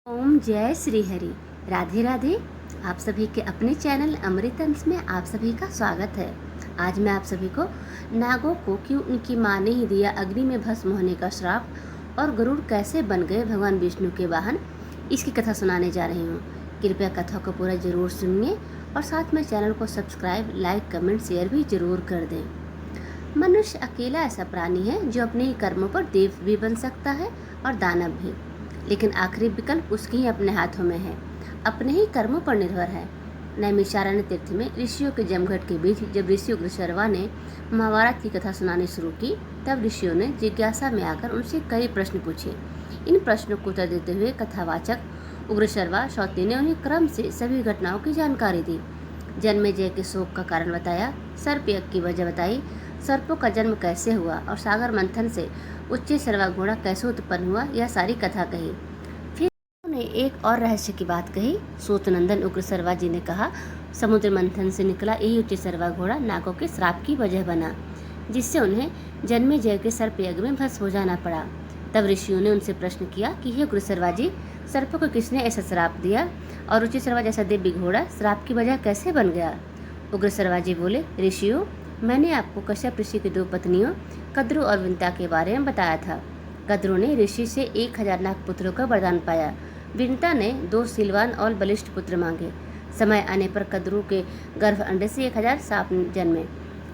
ओम जय श्री हरि। राधे राधे। आप सभी के अपने चैनल अमृत अंश में आप सभी का स्वागत है। आज मैं आप सभी को नागों को क्यों उनकी माँ ने ही दिया अग्नि में भस्म होने का श्राप और गरुड़ कैसे बन गए भगवान विष्णु के वाहन, इसकी कथा सुनाने जा रही हूँ। कृपया कथा को पूरा जरूर सुनिए और साथ में चैनल को सब्सक्राइब, लाइक, कमेंट, शेयर भी जरूर कर दें। मनुष्य अकेला ऐसा प्राणी है जो अपने ही कर्मों पर देव भी बन सकता है और दानव भी, लेकिन आखिरी विकल्प उसके ही अपने हाथों में है, अपने ही कर्मों पर निर्भर है। नैमिषारण्य तीर्थ में ऋषियों के जमघट के बीच जब ऋषि उग्रशर्वा ने महाभारत की कथा सुनानी शुरू की, तब ऋषियों ने जिज्ञासा में आकर उनसे कई प्रश्न पूछे। इन प्रश्नों को उत्तर देते हुए कथावाचक उग्रशर्वा शौती ने उन्हें क्रम से सभी घटनाओं की जानकारी दी। जन्मेजय के शोक का कारण बताया, सर्प यज्ञ की वजह बताई, सर्पों का जन्म कैसे हुआ और सागर मंथन से उच्च सर्वा घोड़ा कैसे उत्पन्न हुआ, यह सारी कथा कही। फिर उन्होंने एक और रहस्य की बात कही। सूतनंदन उग्रशर्वा जी ने कहा, समुद्र मंथन से निकला यही उच्च सर्वा घोड़ा नागों के श्राप की वजह बना, जिससे उन्हें जन्मेजय के सर्प यज्ञ में भस्म हो जाना पड़ा। तब ऋषियों ने उनसे प्रश्न किया कि हे उग्रशर्वा जी, सर्पों को किसने ऐसा श्राप दिया और उच्च सर्वा जैसा दिव्य घोड़ा श्राप की वजह कैसे बन गया? उग्रशर्वा जी बोले, ऋषियों, मैंने आपको कश्यप ऋषि की दो पत्नियों कद्रु और विंता के बारे में बताया था। कद्रु ने ऋषि से 1000 नाग पुत्रों का वरदान पाया। विंता ने 2 सिलवान और बलिष्ठ पुत्र मांगे। समय आने पर कद्रु के गर्भ अंडे से 1000 सांप जन्मे,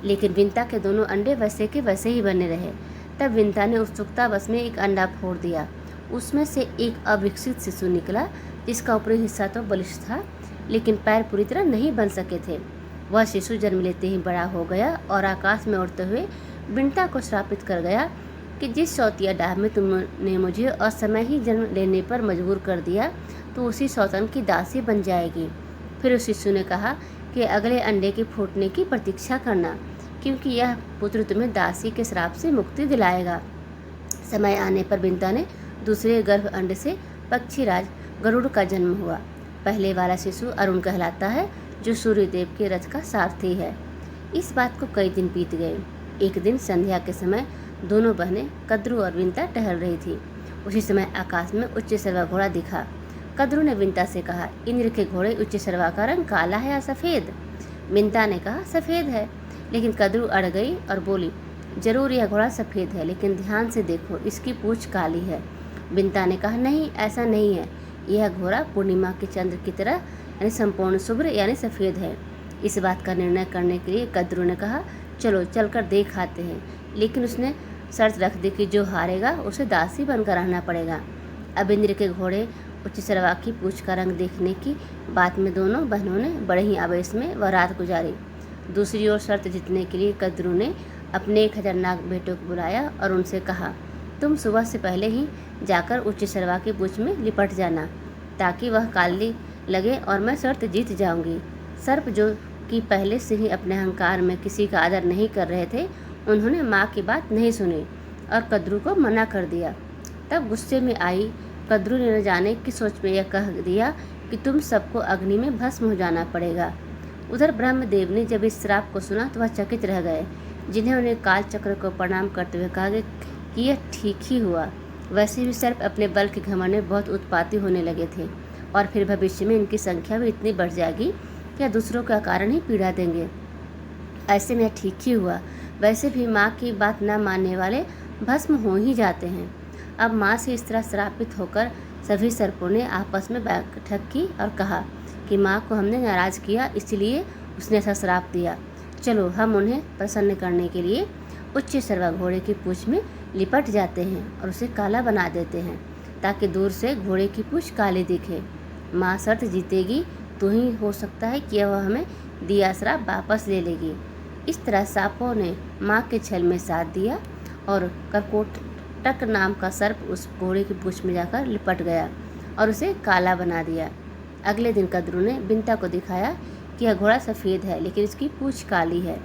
लेकिन विंता के दोनों अंडे वैसे के वैसे ही बने रहे। तब विंता ने उत्सुकतावश में एक अंडा फोड़ दिया। उसमें से एक अविकसित शिशु निकला, जिसका ऊपरी हिस्सा तो बलिष्ठ था, लेकिन पैर पूरी तरह नहीं बन सके थे। वह शिशु जन्म लेते ही बड़ा हो गया और आकाश में उड़ते हुए विंता को श्रापित कर गया कि जिस सौतिया डाह में तुमने मुझे असमय ही जन्म लेने पर मजबूर कर दिया, तो उसी सौतन की दासी बन जाएगी। फिर उस शिशु ने कहा कि अगले अंडे के फूटने की प्रतीक्षा करना, क्योंकि यह पुत्र तुम्हें दासी के श्राप से मुक्ति दिलाएगा। समय आने पर विंता ने दूसरे गर्भ अंड से पक्षीराज गरुड़ का जन्म हुआ। पहले वाला शिशु अरुण कहलाता है, जो सूर्यदेव के रथ का सारथी है। इस बात को कई दिन बीत गए। एक दिन संध्या के समय दोनों बहनें कद्रु और विंता टहल रही थी। उसी समय आकाश में उच्च सर्वा घोड़ा दिखा। कद्रु ने विंता से कहा, इंद्र के घोड़े उच्च सर्वा का रंग काला है या सफ़ेद? विंता ने कहा, सफ़ेद है। लेकिन कद्रु अड़ गई और बोली, जरूर यह घोड़ा सफ़ेद है, लेकिन ध्यान से देखो, इसकी पूंछ काली है। विंता ने कहा, नहीं, ऐसा नहीं है, यह घोड़ा पूर्णिमा के चंद्र की तरह यानी संपूर्ण शुभ्र यानी सफ़ेद है। इस बात का निर्णय करने के लिए कद्रु ने कहा, चलो चलकर देख आते हैं। लेकिन उसने शर्त रख दी कि जो हारेगा उसे दासी बनकर रहना पड़ेगा। अब इंद्र के घोड़े उच्च सर्वा की पूंछ का रंग देखने की बात में दोनों बहनों ने बड़े ही आवेश में वह रात गुजारी। दूसरी ओर शर्त जीतने के लिए कद्रु ने अपने 1000 नाग बेटों को बुलाया और उनसे कहा, तुम सुबह से पहले ही जाकर उच्च सर्वा की पूंछ में लिपट जाना, ताकि वह काली लगे और मैं शर्त जीत जाऊंगी। सर्प जो कि पहले से ही अपने अहंकार में किसी का आदर नहीं कर रहे थे, उन्होंने माँ की बात नहीं सुनी और कद्रु को मना कर दिया। तब गुस्से में आई कद्रु ने न जाने की सोच में यह कह दिया कि तुम सबको अग्नि में भस्म हो जाना पड़ेगा। उधर ब्रह्मदेव ने जब इस श्राप को सुना तो वह चकित रह गए, जिन्हें उन्हें काल चक्र को प्रणाम करते हुए कहा कि यह ठीक ही हुआ। वैसे भी सर्प अपने बल के घमंड में बहुत उत्पाती होने लगे थे और फिर भविष्य में इनकी संख्या भी इतनी बढ़ जाएगी कि यह दूसरों का कारण ही पीड़ा देंगे। ऐसे में ठीक ही हुआ। वैसे भी माँ की बात न मानने वाले भस्म हो ही जाते हैं। अब माँ से इस तरह श्रापित होकर सभी सर्पों ने आपस में बैठक की और कहा कि माँ को हमने नाराज़ किया, इसलिए उसने ऐसा श्राप दिया। चलो हम उन्हें प्रसन्न करने के लिए उच्च सर्वा घोड़े की पूंछ में लिपट जाते हैं और उसे काला बना देते हैं, ताकि दूर से घोड़े की पूंछ काली दिखे। माँ शर्त जीतेगी तो ही हो सकता है कि वह हमें दिया श्राप वापस ले लेगी। इस तरह सांपों ने माँ के छल में साथ दिया और करकोटक नाम का सर्प उस घोड़े की पूंछ में जाकर लिपट गया और उसे काला बना दिया। अगले दिन कद्रु ने विंता को दिखाया कि यह घोड़ा सफ़ेद है, लेकिन इसकी पूंछ काली है।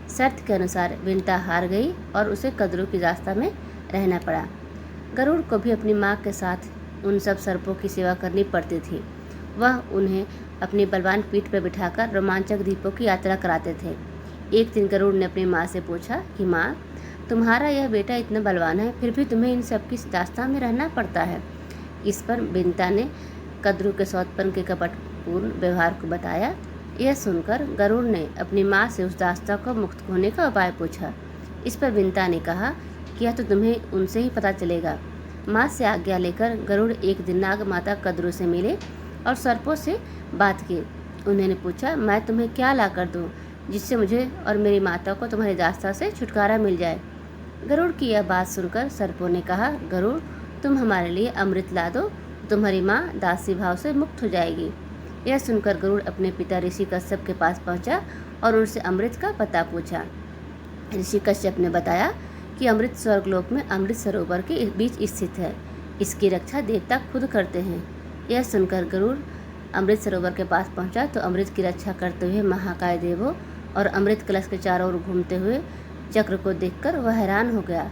शर्त के अनुसार विंता हार गई और उसे कद्रु की रास्ता में रहना पड़ा। गरुड़ को भी अपनी माँ के साथ उन सब सर्पों की सेवा करनी पड़ती थी। वह उन्हें अपनी बलवान पीठ पर बिठाकर रोमांचक द्वीपों की यात्रा कराते थे। एक दिन गरुड़ ने अपनी माँ से पूछा कि माँ, तुम्हारा यह बेटा इतना बलवान है, फिर भी तुम्हें इन सब की दास्तां में रहना पड़ता है। इस पर विंता ने कद्रू के सौतपन के कपटपूर्ण व्यवहार को बताया। यह सुनकर गरुड़ ने अपनी माँ से उस दास्ता को मुक्त होने का उपाय पूछा। इस पर विंता ने कहा कि यह तो तुम्हें उनसे ही पता चलेगा। माँ से आज्ञा लेकर गरुड़ एक दिन नाग माता कद्रू से मिले और सर्पों से बात की। उन्होंने पूछा, मैं तुम्हें क्या ला कर दूँ जिससे मुझे और मेरी माता को तुम्हारी दास्ता से छुटकारा मिल जाए। गरुड़ की यह बात सुनकर सर्पों ने कहा, गरुड़, तुम हमारे लिए अमृत ला दो, तुम्हारी माँ दासी भाव से मुक्त हो जाएगी। यह सुनकर गरुड़ अपने पिता ऋषि कश्यप के पास पहुंचा और उनसे अमृत का पता पूछा। ऋषि कश्यप ने बताया कि अमृत स्वर्गलोक में अमृत सरोवर के बीच स्थित है। इसकी रक्षा देवता खुद करते हैं। यह सुनकर गरुड़ अमृत सरोवर के पास पहुंचा तो अमृत की रक्षा करते हुए महाकाय देवों और अमृत कलश के चारों ओर घूमते हुए चक्र को देखकर वह हैरान हो गया।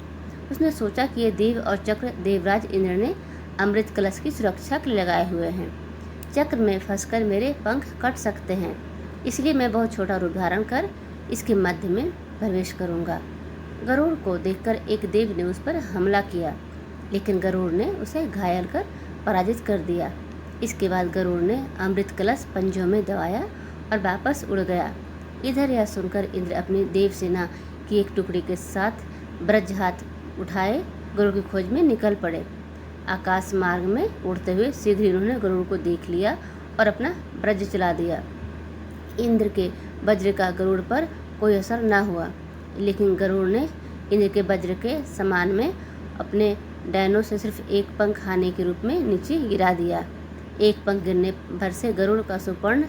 उसने सोचा कि ये देव और चक्र देवराज इंद्र ने अमृत कलश की सुरक्षा के लिए लगाए हुए हैं। चक्र में फंसकर मेरे पंख कट सकते हैं, इसलिए मैं बहुत छोटा रूप धारण कर इसके मध्य में प्रवेश करूंगा। गरुड़ को देखकर एक देव ने उस पर हमला किया, लेकिन गरुड़ ने उसे घायल कर पराजित कर दिया। इसके बाद गरुड़ ने अमृत कलश पंजों में दबाया और वापस उड़ गया। इधर यह सुनकर इंद्र अपनी देव सेना की एक टुकड़ी के साथ ब्रज हाथ उठाए गरुड़ की खोज में निकल पड़े। आकाश मार्ग में उड़ते हुए शीघ्र ही उन्होंने गरुड़ को देख लिया और अपना ब्रज चला दिया। इंद्र के वज्र का गरुड़ पर कोई असर न हुआ, लेकिन गरुड़ ने इंद्र के वज्र के समान में अपने डैनों से सिर्फ एक पंख हानि के रूप में नीचे गिरा दिया। एक पंख गिरने भर से गरुड़ का सुपर्ण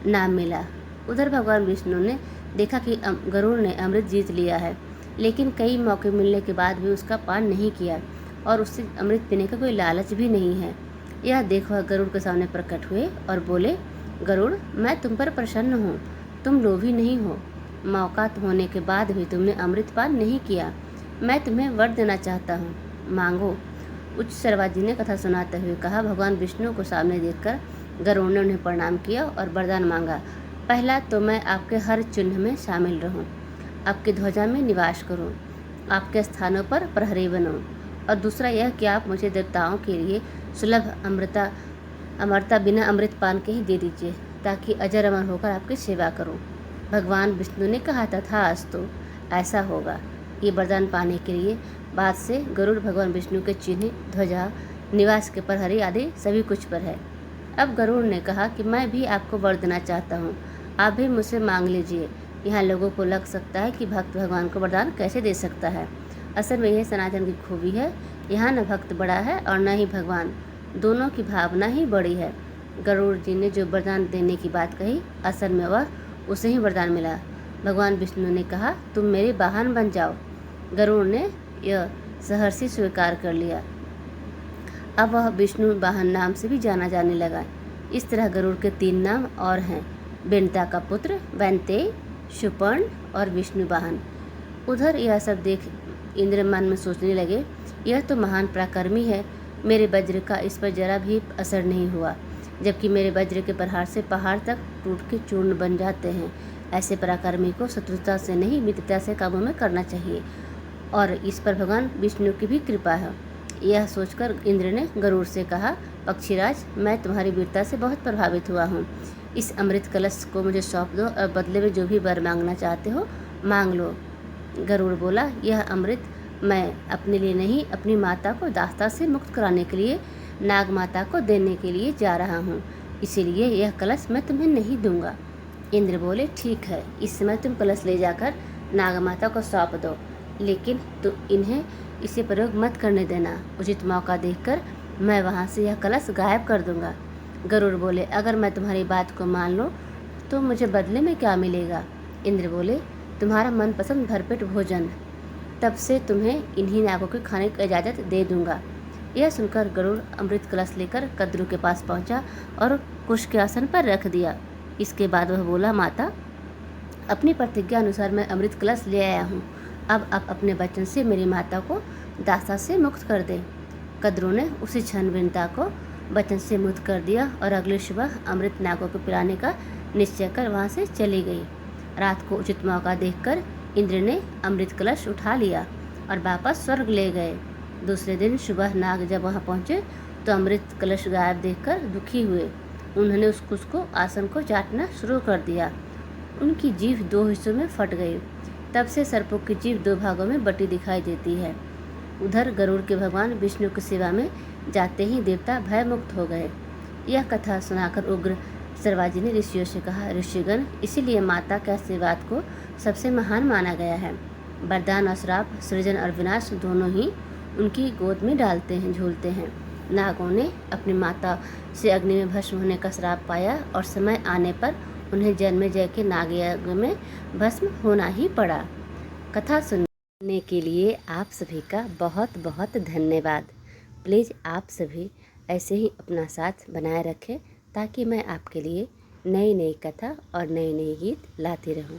नाम मिला। उधर भगवान विष्णु ने देखा कि गरुड़ ने अमृत जीत लिया है, लेकिन कई मौके मिलने के बाद भी उसका पान नहीं किया और उससे अमृत पीने का कोई लालच भी नहीं है। यह देख वह गरुड़ के सामने प्रकट हुए और बोले, गरुड़, मैं तुम पर प्रसन्न हूँ। तुम लोभी नहीं हो। मौका होने के बाद भी तुमने अमृत पान नहीं किया। मैं तुम्हें वर देना चाहता हूँ, मांगो। उच्च शर्वाजी ने कथा सुनाते हुए कहा। भगवान विष्णु को सामने देखकर गरुड़ ने उन्हें प्रणाम किया और वरदान मांगा। पहला तो मैं आपके हर चिन्ह में शामिल रहूं, आपकी ध्वजा में निवास करूं, आपके स्थानों पर प्रहरी बनूं, और दूसरा यह कि आप मुझे देवताओं के लिए सुलभ अमरता बिना अमृत पान के ही दे दीजिए, ताकि अजर अमर होकर आपकी सेवा करूं। भगवान विष्णु ने कहा, तथास्तु, ऐसा होगा। ये वरदान पाने के लिए बाद से गरुड़ भगवान विष्णु के चिन्ह, ध्वजा, निवास के प्रहरी आदि सभी कुछ पर है। अब गरुड़ ने कहा कि मैं भी आपको वर देना चाहता हूँ, आप भी मुझसे मांग लीजिए। यहाँ लोगों को लग सकता है कि भक्त भगवान को वरदान कैसे दे सकता है। असल में यह सनातन की खूबी है। यहाँ न भक्त बड़ा है और न ही भगवान, दोनों की भावना ही बड़ी है। गरुड़ जी ने जो वरदान देने की बात कही, असल में वह उसे ही वरदान मिला। भगवान विष्णु ने कहा, तुम मेरे वाहन बन जाओ। गरुड़ ने यह सहर्षि स्वीकार कर लिया। अब वह विष्णु वाहन नाम से भी जाना जाने लगा। इस तरह गरुड़ के 3 नाम और हैं, बेंता का पुत्र, वैंतेय, शुपर्ण और विष्णु वाहन। उधर यह सब देख इंद्र मन में सोचने लगे, यह तो महान पराक्रमी है। मेरे वज्र का इस पर जरा भी असर नहीं हुआ, जबकि मेरे वज्र के प्रहार से पहाड़ तक टूट के चूर्ण बन जाते हैं। ऐसे पराक्रमी को शत्रुता से नहीं, मित्रता से काबू में करना चाहिए, और इस पर भगवान विष्णु की भी कृपा है। यह सोचकर इंद्र ने गरुड़ से कहा, पक्षीराज, मैं तुम्हारी वीरता से बहुत प्रभावित हुआ हूँ। इस अमृत कलश को मुझे सौंप दो और बदले में जो भी वर मांगना चाहते हो मांग लो। गरुड़ बोला, यह अमृत मैं अपने लिए नहीं, अपनी माता को दास्ता से मुक्त कराने के लिए, नाग माता को देने के लिए जा रहा हूँ, इसीलिए यह कलश मैं तुम्हें नहीं दूंगा। इंद्र बोले, ठीक है, इस समय तुम कलश ले जाकर नाग माता को सौंप दो, लेकिन तुम इन्हें इसे प्रयोग मत करने देना। उचित मौका देखकर मैं वहाँ से यह कलश गायब कर दूंगा। गरुड़ बोले, अगर मैं तुम्हारी बात को मान लो तो मुझे बदले में क्या मिलेगा? इंद्र बोले, तुम्हारा मनपसंद भरपेट भोजन, तब से तुम्हें इन्हीं नागों के खाने की इजाज़त दे दूंगा। यह सुनकर गरुड़ अमृत कलश लेकर कद्रू के पास पहुंचा और कुश के आसन पर रख दिया। इसके बाद वह बोला, माता, अपनी प्रतिज्ञा अनुसार मैं अमृत कलश ले आया हूँ। अब आप अपने वचन से मेरी माता को दास्ता से मुक्त कर दें। कद्रू ने उसी क्षण विंता को वचन से मुक्त कर दिया और अगली सुबह अमृत नागों को पिलाने का निश्चय कर वहाँ से चली गई। रात को उचित मौका देखकर इंद्र ने अमृत कलश उठा लिया और वापस स्वर्ग ले गए। दूसरे दिन सुबह नाग जब वहाँ पहुँचे तो अमृत कलश गायब देखकर दुखी हुए। उन्होंने उसको आसन को चाटना शुरू कर दिया। उनकी जीभ 2 हिस्सों में फट गई। तब से सर्पों की जीभ 2 भागों में बटी दिखाई देती है। उधर गरुड़ के भगवान विष्णु की सेवा में जाते ही देवता भयमुक्त हो गए। यह कथा सुनाकर उग्र सर्वाजी ने ऋषियों से कहा, ऋषिगण, इसीलिए माता के आशीर्वाद को सबसे महान माना गया है। वरदान और श्राप, सृजन और विनाश दोनों ही उनकी गोद में डालते हैं, झूलते हैं। नागों ने अपनी माता से अग्नि में भस्म होने का श्राप पाया और समय आने पर उन्हें जन्मेजय के नागयज्ञ में भस्म होना ही पड़ा। कथा सुनने के लिए आप सभी का बहुत बहुत धन्यवाद। प्लीज़ आप सभी ऐसे ही अपना साथ बनाए रखें ताकि मैं आपके लिए नई नई कथा और नए नए गीत लाती रहूं।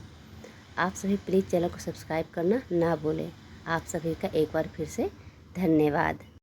आप सभी प्लीज़ चैनल को सब्सक्राइब करना ना भूलें। आप सभी का एक बार फिर से धन्यवाद।